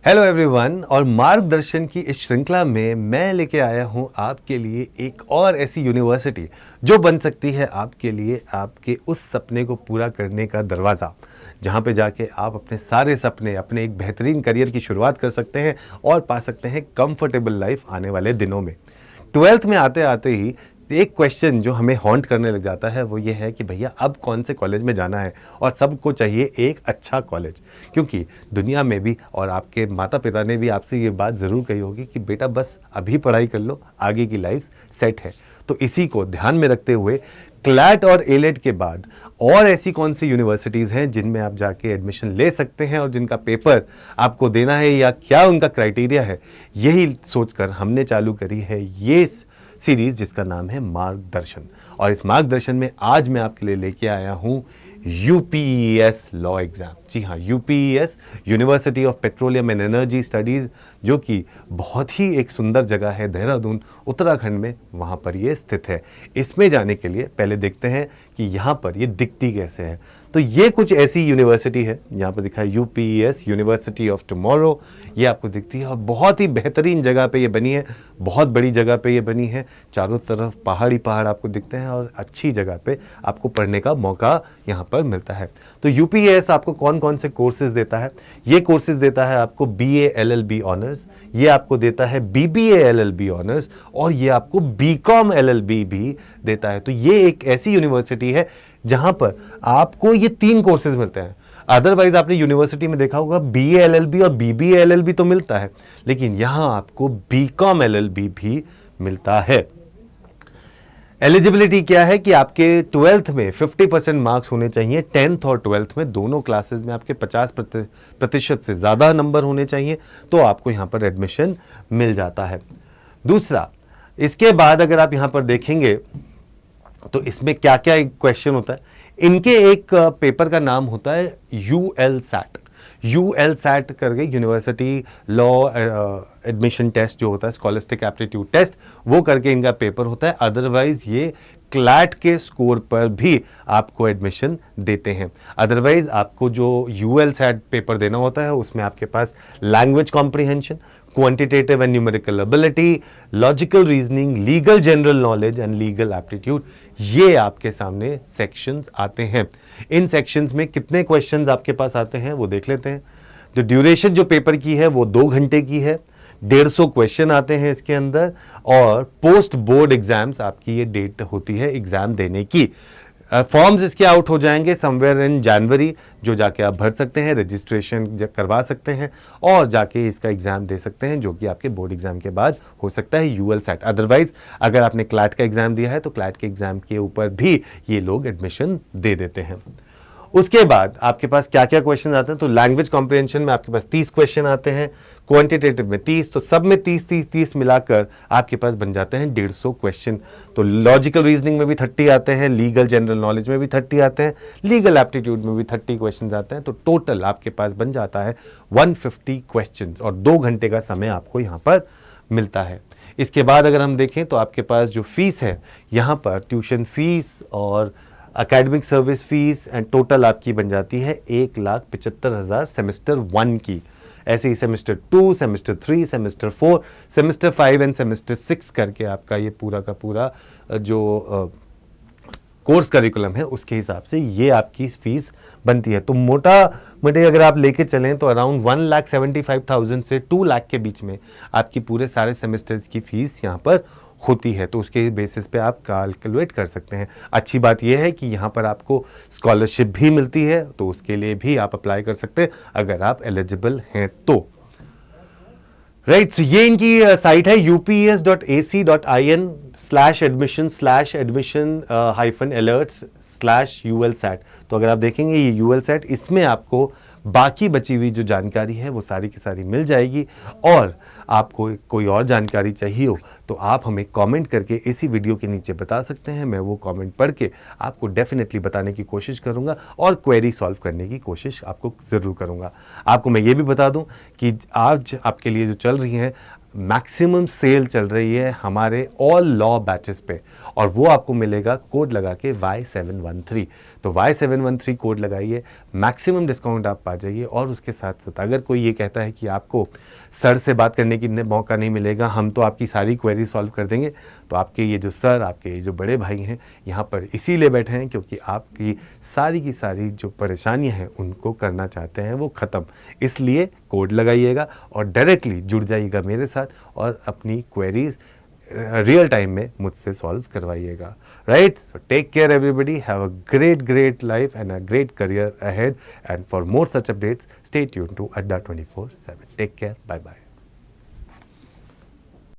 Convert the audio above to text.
Hello everyone, और मार्गदर्शन की इस श्रृंखला में मैं लेके आया हूं आपके लिए एक और ऐसी यूनिवर्सिटी जो बन सकती है आपके लिए आपके उस सपने को पूरा करने का दरवाज़ा, जहां पे जाके आप अपने सारे सपने, अपने एक बेहतरीन करियर की शुरुआत कर सकते हैं और पा सकते हैं कंफर्टेबल लाइफ आने वाले दिनों में। 12th में आते आते ही एक क्वेश्चन जो हमें हॉन्ट करने लग जाता है वो ये है कि भैया अब कौन से कॉलेज में जाना है, और सबको चाहिए एक अच्छा कॉलेज। क्योंकि दुनिया में भी और आपके माता पिता ने भी आपसे ये बात ज़रूर कही होगी कि बेटा बस अभी पढ़ाई कर लो, आगे की लाइफ सेट है। तो इसी को ध्यान में रखते हुए क्लैट और एलेट के बाद और ऐसी कौन सी यूनिवर्सिटीज़ हैं जिनमें आप जाके एडमिशन ले सकते हैं और जिनका पेपर आपको देना है या क्या उनका क्राइटेरिया है, यही सोचकर हमने चालू करी है ये सीरीज जिसका नाम है मार्गदर्शन। और इस मार्गदर्शन में आज मैं आपके लिए लेके आया हूं यूपीईएस लॉ एग्जाम। जी हाँ, UPES university of petroleum and energy studies, जो कि बहुत ही एक सुंदर जगह है देहरादून उत्तराखंड में, वहाँ पर ये स्थित है। इसमें जाने के लिए पहले देखते हैं कि यहाँ पर ये दिखती कैसे है। तो ये कुछ ऐसी यूनिवर्सिटी है, यहाँ पर दिखा है यूपीईएस यूनिवर्सिटी ऑफ टुमारो, ये आपको दिखती है और बहुत ही बेहतरीन जगह पे ये बनी है, बहुत बड़ी जगह पे ये बनी है। चारों तरफ पहाड़ी पहाड़ आपको दिखते हैं और अच्छी जगह पे आपको पढ़ने का मौका यहाँ पर मिलता है। तो यूपीईएस आपको कौन कौन से कोर्सेज देता है? ये कोर्सेज देता है आपको बीए एलएलबी ऑनर्स, ये आपको देता है बीबीए एलएलबी ऑनर्स, और ये आपको बीकॉम एलएलबी भी देता है। तो ये एक ऐसी यूनिवर्सिटी है जहां पर आपको ये तीन कोर्सेज मिलते हैं। अदरवाइज आपने यूनिवर्सिटी में देखा होगा बीए एलएलबी और बीबीए एलएलबी तो मिलता है, लेकिन यहां आपको बीकॉम एलएलबी भी मिलता है। एलिजिबिलिटी क्या है कि आपके 12th में 50% मार्क्स होने चाहिए। 10th और 12th में दोनों क्लासेस में आपके 50% से ज़्यादा नंबर होने चाहिए, तो आपको यहाँ पर एडमिशन मिल जाता है। दूसरा, इसके बाद अगर आप यहाँ पर देखेंगे तो इसमें क्या क्या क्वेश्चन होता है। इनके एक पेपर का नाम होता है यूएल सैट करके यूनिवर्सिटी लॉ एडमिशन टेस्ट जो होता है, स्कॉलस्टिक एप्टीट्यूड टेस्ट, वो करके इनका पेपर होता है। अदरवाइज ये क्लैट के स्कोर पर भी आपको एडमिशन देते हैं। अदरवाइज आपको जो यूएल सैट पेपर देना होता है उसमें आपके पास language comprehension, quantitative and numerical ability, logical reasoning, legal general knowledge and legal aptitude, ये आपके सामने सेक्शंस आते हैं। इन सेक्शंस में कितने क्वेश्चंस आपके पास आते हैं वो देख लेते हैं। जो ड्यूरेशन जो पेपर की है वो 2 घंटे की है, 150 क्वेश्चन आते हैं इसके अंदर, और पोस्ट बोर्ड एग्जाम्स आपकी ये डेट होती है एग्जाम देने की। फॉर्म्स इसके आउट हो जाएंगे समवेयर इन जनवरी, जो जाके आप भर सकते हैं, रजिस्ट्रेशन करवा सकते हैं और जाके इसका एग्जाम दे सकते हैं, जो कि आपके बोर्ड एग्जाम के बाद हो सकता है यूएल सेट। अदरवाइज अगर आपने क्लैट का एग्जाम दिया है तो क्लैट के एग्जाम के ऊपर भी ये लोग एडमिशन दे देते हैं। उसके बाद आपके पास क्या क्या क्वेश्चन आते हैं, तो लैंग्वेज कॉम्प्रिहेंशन में आपके पास 30 क्वेश्चन आते हैं, क्वांटिटेटिव में 30, तो सब में 30 मिलाकर आपके पास बन जाते हैं 150 क्वेश्चन। तो लॉजिकल रीजनिंग में भी 30 आते हैं, लीगल जनरल नॉलेज में भी 30 आते हैं, लीगल एप्टीट्यूड में भी 30 क्वेश्चन आते हैं। तो टोटल आपके पास बन जाता है 150 क्वेश्चन, और 2 घंटे का समय आपको यहाँ पर मिलता है। इसके बाद अगर हम देखें तो आपके पास जो फीस है यहाँ पर, ट्यूशन फीस और academic service fees and total आपकी बन जाती है 1,75,000 सेमेस्टर 1 की। ऐसे ही semester 2, semester 3, semester 4, semester 5 and semester 6 करके आपका ये पूरा का पूरा जो कोर्स करिकुलम है उसके हिसाब से ये आपकी फीस बनती है। तो मोटा मोटे अगर आप लेके चलें तो अराउंड 1,75,000 से 2 लाख के बीच में आपकी पूरे सारे सेमेस्टर्स की फीस यहाँ पर होती है। तो उसके बेसिस पे आप कैलकुलेट कर सकते हैं। अच्छी बात यह है कि यहाँ पर आपको स्कॉलरशिप भी मिलती है, तो उसके लिए भी आप अप्लाई कर सकते हैं अगर आप एलिजिबल हैं तो। राइट, so ये इनकी साइट है upes.ac.in/admission/alerts/ulsat। तो अगर आप देखेंगे ये यूएलसैट, इसमें आपको बाकी बची हुई जो जानकारी है वो सारी की सारी मिल जाएगी। और आपको कोई और जानकारी चाहिए हो तो आप हमें कमेंट करके इसी वीडियो के नीचे बता सकते हैं। मैं वो कमेंट पढ़ के आपको डेफिनेटली बताने की कोशिश करूंगा और क्वेरी सॉल्व करने की कोशिश आपको ज़रूर करूंगा। आपको मैं ये भी बता दूं कि आज आपके लिए जो चल रही है मैक्सिमम सेल चल रही है हमारे ऑल लॉ बैचेस पे। और वो आपको मिलेगा कोड लगा के Y713। तो Y713 कोड लगाइए, मैक्सिमम डिस्काउंट आप पा जाइए। और उसके साथ साथ अगर कोई ये कहता है कि आपको सर से बात करने की मौका नहीं मिलेगा, हम तो आपकी सारी क्वेरी सॉल्व कर देंगे, तो आपके ये जो सर, आपके ये जो बड़े भाई हैं यहाँ पर इसीलिए बैठे हैं क्योंकि आपकी सारी की सारी जो परेशानियाँ हैं उनको करना चाहते हैं वो ख़त्म। इसलिए कोड लगाइएगा और डायरेक्टली जुड़ जाइएगा मेरे साथ और अपनी क्वेरीज रियल टाइम में मुझसे सॉल्व करवाइएगा। Right, so take care everybody, have a great life and a great career ahead, and for more such updates stay tune to Adda 24/7। Take care, bye bye.